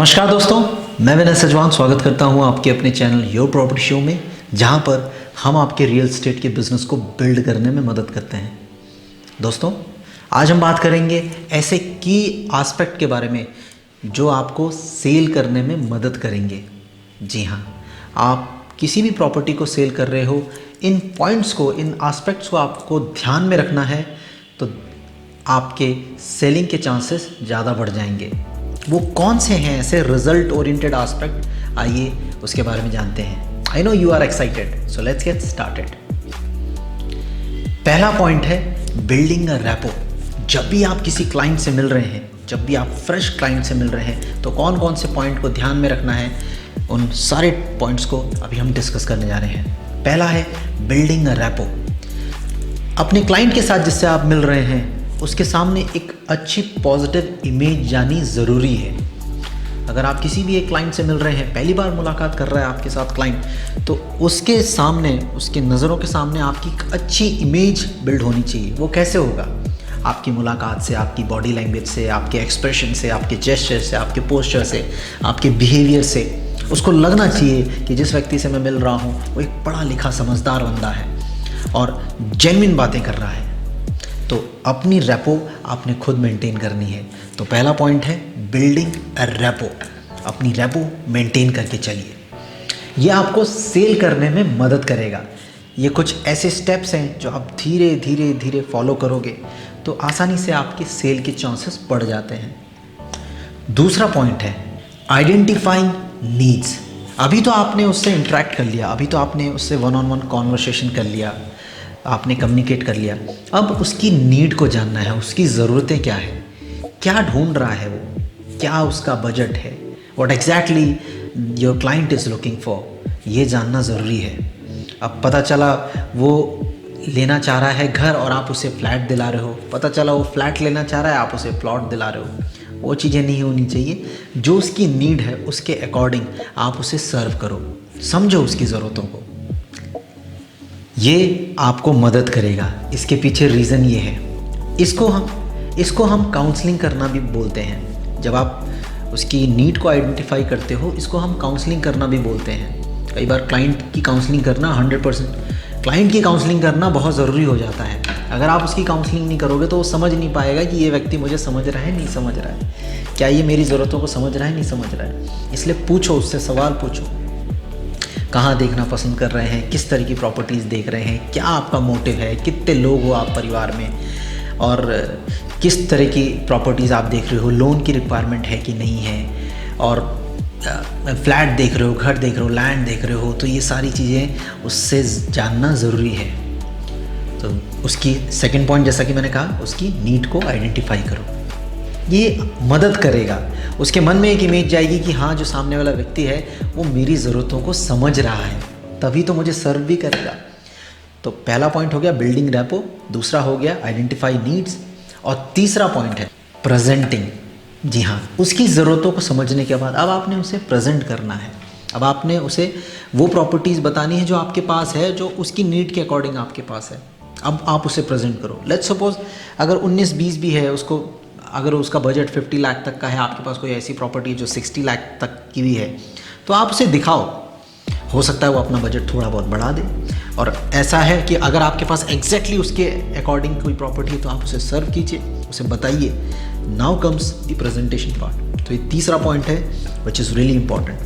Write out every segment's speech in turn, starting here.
नमस्कार दोस्तों, मैं विनय सजवान स्वागत करता हूं आपके अपने चैनल योर प्रॉपर्टी शो में, जहां पर हम आपके रियल एस्टेट के बिज़नेस को बिल्ड करने में मदद करते हैं। दोस्तों, आज हम बात करेंगे ऐसे की एस्पेक्ट के बारे में जो आपको सेल करने में मदद करेंगे। जी हाँ, आप किसी भी प्रॉपर्टी को सेल कर रहे हो, इन पॉइंट्स को, इन एस्पेक्ट्स को आपको ध्यान में रखना है तो आपके सेलिंग के चांसेस ज़्यादा बढ़ जाएंगे। वो कौन से हैं ऐसे रिजल्ट ओरिएंटेड एस्पेक्ट, आइए उसके बारे में जानते हैं। I know you are excited, so let's get started. पहला पॉइंट है बिल्डिंग अ रैपो। जब भी आप किसी क्लाइंट से मिल रहे हैं, जब भी आप फ्रेश क्लाइंट से मिल रहे हैं, तो कौन कौन से पॉइंट को ध्यान में रखना है, उन सारे पॉइंट्स को अभी हम डिस्कस करने जा रहे हैं। पहला है बिल्डिंग अ रैपो। अपने क्लाइंट के साथ जिससे आप मिल रहे हैं उसके सामने एक अच्छी पॉजिटिव इमेज जानी ज़रूरी है। अगर आप किसी भी एक क्लाइंट से मिल रहे हैं, पहली बार मुलाकात कर रहा है आपके साथ क्लाइंट, तो उसके सामने, उसके नज़रों के सामने आपकी एक अच्छी इमेज बिल्ड होनी चाहिए। वो कैसे होगा? आपकी मुलाकात से, आपकी बॉडी लैंग्वेज से, आपके एक्सप्रेशन से, आपके जेस्चर से, आपके पोस्चर से, आपके बिहेवियर से उसको लगना चाहिए कि जिस व्यक्ति से मैं मिल रहा हूँ वो एक पढ़ा लिखा समझदार बंदा है और जेन्युइन बातें कर रहा है। तो अपनी रैपो आपने खुद मेंटेन करनी है। तो पहला पॉइंट है बिल्डिंग अ रैपो। अपनी रैपो मेंटेन करके चलिए, ये आपको सेल करने में मदद करेगा। ये कुछ ऐसे स्टेप्स हैं जो आप धीरे धीरे धीरे फॉलो करोगे तो आसानी से आपके सेल के चांसेस बढ़ जाते हैं। दूसरा पॉइंट है आइडेंटिफाइंग नीड्स। अभी तो आपने उससे इंटरेक्ट कर लिया, अभी तो आपने उससे वन ऑन वन कॉन्वर्सेशन कर लिया, आपने कम्युनिकेट कर लिया। अब उसकी नीड को जानना है, उसकी ज़रूरतें क्या है, क्या ढूंढ रहा है वो, क्या उसका बजट है, what exactly your client is looking for, ये जानना ज़रूरी है। अब पता चला वो लेना चाह रहा है घर और आप उसे फ्लैट दिला रहे हो, पता चला वो फ्लैट लेना चाह रहा है, आप उसे प्लॉट दिला रहे हो, वो चीज़ें नहीं होनी चाहिए। जो उसकी नीड है उसके अकॉर्डिंग आप उसे सर्व करो, समझो उसकी ज़रूरतों को। ये आपको मदद करेगा। इसके पीछे रीज़न ये है, इसको हम काउंसलिंग करना भी बोलते हैं। जब आप उसकी नीड को आइडेंटिफाई करते हो, इसको हम काउंसलिंग करना भी बोलते हैं। कई बार क्लाइंट की काउंसलिंग करना 100% क्लाइंट की काउंसलिंग करना बहुत ज़रूरी हो जाता है। अगर आप उसकी काउंसलिंग नहीं करोगे तो वो समझ नहीं पाएगा कि ये व्यक्ति मुझे समझ रहा है, नहीं समझ रहा है, क्या ये मेरी ज़रूरतों को समझ रहा है, नहीं समझ रहा है। इसलिए पूछो, उससे सवाल पूछो, कहाँ देखना पसंद कर रहे हैं, किस तरह की प्रॉपर्टीज़ देख रहे हैं, क्या आपका मोटिव है, कितने लोग हो आप परिवार में, और किस तरह की प्रॉपर्टीज़ आप देख रहे हो, लोन की रिक्वायरमेंट है कि नहीं है, और फ्लैट देख रहे हो, घर देख रहे हो, लैंड देख रहे हो, तो ये सारी चीज़ें उससे जानना ज़रूरी है। तो उसकी सेकंड पॉइंट, जैसा कि मैंने कहा, उसकी नीड को आइडेंटिफाई करो। ये मदद करेगा। उसके मन में एक इमेज जाएगी कि हाँ, जो सामने वाला व्यक्ति है वो मेरी ज़रूरतों को समझ रहा है, तभी तो मुझे सर्व भी करेगा। तो पहला पॉइंट हो गया बिल्डिंग रैपो, दूसरा हो गया आइडेंटिफाई नीड्स, और तीसरा पॉइंट है प्रेजेंटिंग। जी हाँ, उसकी ज़रूरतों को समझने के बाद अब आपने उसे प्रेजेंट करना है। अब आपने उसे वो प्रॉपर्टीज़ बतानी है जो आपके पास है, जो उसकी नीड के अकॉर्डिंग आपके पास है। अब आप उसे प्रेजेंट करो। लेट्स सपोज अगर 19-20 भी है, उसको अगर उसका बजट 50 लाख तक का है, आपके पास कोई ऐसी प्रॉपर्टी जो 60 लाख तक की भी है, तो आप उसे दिखाओ। हो सकता है वो अपना बजट थोड़ा बहुत बढ़ा दे। और ऐसा है कि अगर आपके पास एग्जैक्टली उसके अकॉर्डिंग कोई प्रॉपर्टी है तो आप उसे सर्व कीजिए, उसे बताइए। Now comes the presentation part. तो ये तीसरा पॉइंट है विच इज़ रियली इंपॉर्टेंट।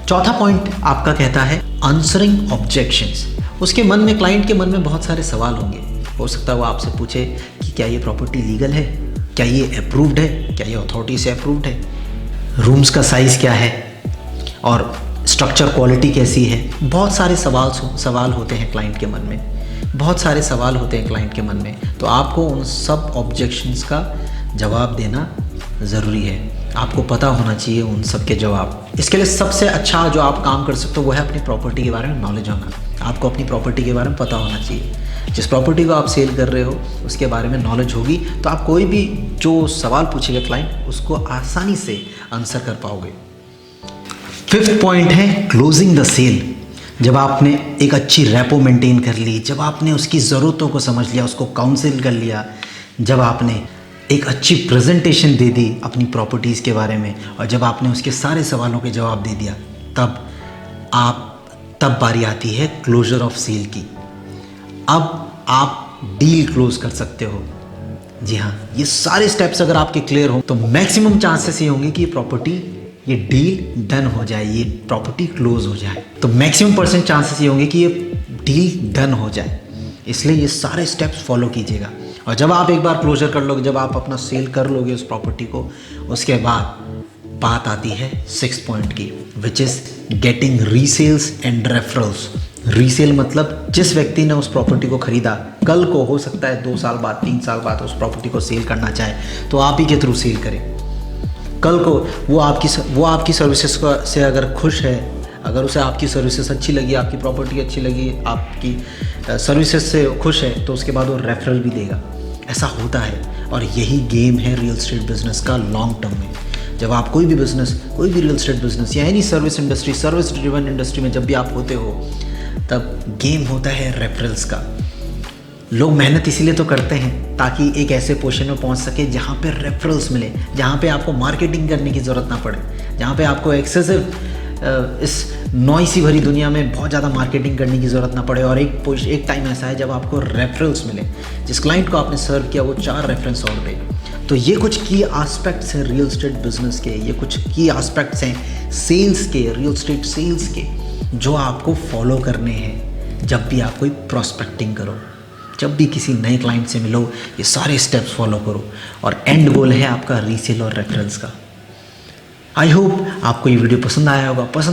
चौथा पॉइंट आपका कहता है आंसरिंग ऑब्जेक्शंस। उसके मन में, क्लाइंट के मन में बहुत सारे सवाल होंगे। हो सकता है वो आपसे पूछे कि क्या ये प्रॉपर्टी लीगल है, क्या ये अप्रूव्ड है, क्या ये अथॉरिटी से अप्रूव्ड है, रूम्स का साइज़ क्या है, और स्ट्रक्चर क्वालिटी कैसी है। बहुत सारे सवाल होते हैं क्लाइंट के मन में, बहुत सारे सवाल होते हैं क्लाइंट के मन में। तो आपको उन सब ऑब्जेक्शंस का जवाब देना ज़रूरी है। आपको पता होना चाहिए उन सब के जवाब। इसके लिए सबसे अच्छा जो आप काम कर सकते हो वो है अपनी प्रॉपर्टी के बारे में नॉलेज होना। आपको अपनी प्रॉपर्टी के बारे में पता होना चाहिए। जिस प्रॉपर्टी को आप सेल कर रहे हो उसके बारे में नॉलेज होगी तो आप कोई भी जो सवाल पूछेगा क्लाइंट, उसको आसानी से आंसर कर पाओगे। फिफ्थ पॉइंट है क्लोजिंग द सेल। जब आपने एक अच्छी रैपो मेंटेन कर ली, जब आपने उसकी ज़रूरतों को समझ लिया, उसको काउंसिल कर लिया, जब आपने एक अच्छी प्रेजेंटेशन दे दी अपनी प्रॉपर्टीज़ के बारे में, और जब आपने उसके सारे सवालों के जवाब दे दिया, तब बारी आती है क्लोजर ऑफ सेल की। अब आप डील क्लोज कर सकते हो। जी हाँ, ये सारे स्टेप्स अगर आपके क्लियर हो तो मैक्सिमम चांसेस ये होंगे कि ये डील डन हो जाए, ये प्रॉपर्टी क्लोज हो जाए। तो मैक्सिमम परसेंट चांसेस ये होंगे कि ये डील डन हो जाए। इसलिए ये सारे स्टेप्स फॉलो कीजिएगा, और जब आप एक बार क्लोजर कर लोगे, जब आप अपना सेल कर लोगे उस प्रॉपर्टी को, उसके बाद बात आती है 6 पॉइंट की, which is getting resales and referrals. Resale मतलब जिस व्यक्ति ने उस प्रॉपर्टी को खरीदा, कल को हो सकता है 2 साल बाद 3 साल बाद उस प्रॉपर्टी को सेल करना चाहे तो आप ही के थ्रू सेल करें। कल को वो आपकी सर्विसेज से अगर खुश है, अगर उसे आपकी सर्विसेज अच्छी लगी, आपकी प्रॉपर्टी अच्छी लगी, आपकी सर्विसेज से खुश है, तो उसके बाद वो रेफरल भी देगा। ऐसा होता है, और यही गेम है रियल एस्टेट बिजनेस का लॉन्ग टर्म में। जब आप कोई भी रियल एस्टेट बिजनेस या any service industry, service driven industry में जब भी आप होते हो, तब गेम होता है रेफरल्स का। लोग मेहनत इसीलिए तो करते हैं ताकि एक ऐसे पोजीशन में पहुंच सके जहां पे रेफरल्स मिले, जहां पे आपको मार्केटिंग करने की ज़रूरत ना पड़े, जहां पे आपको एक्सेसिव इस नॉइसी भरी दुनिया में बहुत ज़्यादा मार्केटिंग करने की ज़रूरत ना पड़े। और एक टाइम ऐसा है जब आपको रेफरल्स मिले, जिस क्लाइंट को आपने सर्व किया वो 4 रेफरेंस और दे। तो ये कुछ की एस्पेक्ट्स हैं रियल एस्टेट बिजनेस के, ये कुछ की एस्पेक्ट्स हैं सेल्स के, रियल एस्टेट सेल्स के, जो आपको फॉलो करने हैं जब भी आप कोई प्रॉस्पेक्टिंग करो, जब भी किसी नए क्लाइंट से मिलो, ये सारे स्टेप्स फॉलो करो, और एंड गोल है आपका रीसेल और रेफरेंस का। आई होप आपको ये वीडियो पसंद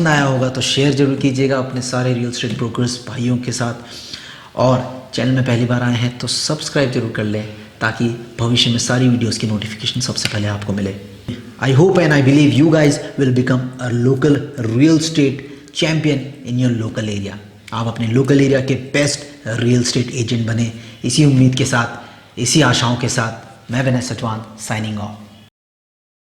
आया होगा तो शेयर जरूर कीजिएगा अपने सारे रियल एस्टेट ब्रोकर्स भाइयों के साथ, और चैनल में पहली बार आए हैं तो सब्सक्राइब जरूर कर लें ताकि भविष्य में सारी वीडियोस की नोटिफिकेशन सबसे पहले आपको मिले। I hope and I believe you guys will become a local real estate champion in your local area. आप अपने लोकल एरिया के बेस्ट रियल एस्टेट एजेंट बने। इसी उम्मीद के साथ, इसी आशाओं के साथ, मैं विनय सटवान साइनिंग ऑफ।